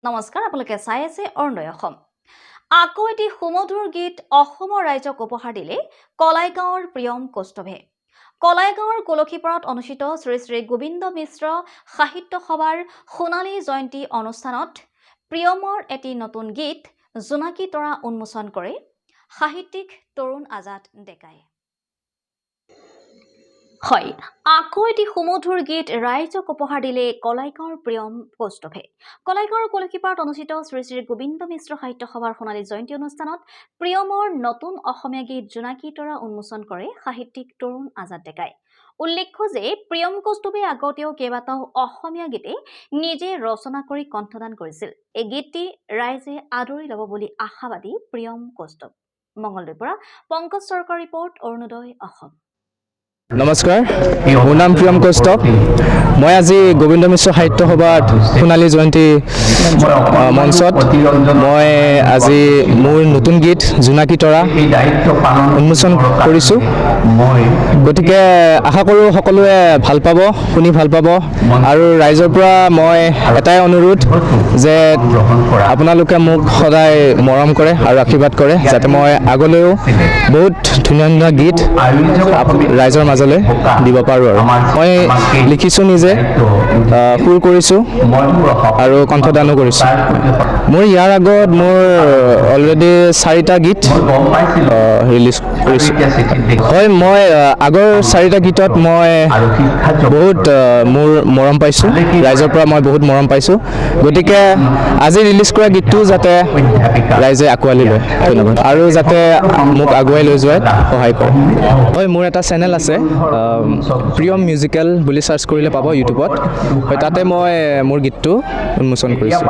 নমস্কাৰ আপোনালোকে চাই আছে অৰুণোদয় অসম আকৌ এটি সুমধুৰ গীত অসমৰ ৰাইজক উপহাৰ দিলে কলাইগাঁৱৰ প্ৰিয়ম কৌস্তভে কলাইগাঁৱৰ কলখীপাৰত অনুষ্ঠিত শ্ৰী শ্ৰী গোবিন্দ মিশ্ৰ সাহিত্য সভাৰ সোণালী জয়ন্তী অনুষ্ঠানত প্ৰিয়মৰ এটি নতুন গীত জোনাকী তৰা উন্মোচন কৰে সাহিত্যিক তৰুণ আজাদ ডেকাই হয় আকৌ এটি সুমধুৰ গীত ৰাইজক উপহাৰ দিলে কলাইগাঁৱৰ প্ৰিয়ম কৌস্তভে কলাইগাঁৱৰ কলখীপাৰত অনুষ্ঠিত শ্ৰী শ্ৰী গোবিন্দ মিশ্ৰ সাহিত্য সভাৰ সোণালী জয়ন্তী অনুষ্ঠানত প্ৰিয়মৰ নতুন অসমীয়া গীত জোনাকী তৰা উন্মোচন কৰে সাহিত্যিক তৰুণ আজাদ ডেকাই উল্লেখ্য যে প্ৰিয়ম কৌস্তভে আগতেও কেইবাটাও অসমীয়া গীতে নিজে ৰচনা কৰি কণ্ঠদান কৰিছিল এই গীতটি ৰাইজে আদৰি ল'ব বুলি আশাবাদী প্ৰিয়ম কৌস্তভ মঙ্গলদৈৰ পৰা পংকজ সৰকাৰ ৰিপৰ্ট অৰুণোদয় অসম নমস্কাৰ মোৰ নাম প্ৰিয়ম কৌস্তভ মই আজি গোবিন্দ মিশ্ৰ সাহিত্য সভাত সোণালী জয়ন্তী মঞ্চত মই আজি মোৰ নতুন গীত জোনাকী তৰা উন্মোচন কৰিছোঁ গতিকে আশা কৰোঁ সকলোৱে ভাল পাব শুনি ভাল পাব আৰু ৰাইজৰ পৰা মই এটাই অনুৰোধ যে আপোনালোকে মোক সদায় মৰম কৰে আৰু আশীৰ্বাদ কৰে যাতে মই আগলৈও বহুত ধুনীয়া ধুনীয়া গীত ৰাইজৰ মাজলৈ দিব পাৰোঁ আৰু মই লিখিছোঁ নিজে সুৰ কৰিছোঁ আৰু কণ্ঠদানো কৰিছোঁ মোৰ ইয়াৰ আগত মোৰ অলৰেডি 4টা গীত ৰিলিজ কৰিছোঁ হয় মই আগৰ 4টা গীতত মই বহুত মোৰ মৰম পাইছোঁ ৰাইজৰ পৰা মই বহুত মৰম পাইছোঁ গতিকে আজি ৰিলিজ কৰা গীতটো যাতে ৰাইজে আঁকোৱালি লয় ধন্যবাদ আৰু যাতে মোক আগুৱাই লৈ যোৱাত সহায় কৰে হয় মোৰ এটা চেনেল আছে প্ৰিয়ম মিউজিকেল বুলি চাৰ্চ কৰিলে পাব ইউটিউবত হয় তাতে মই মোৰ গীতটো উন্মোচন কৰিছোঁ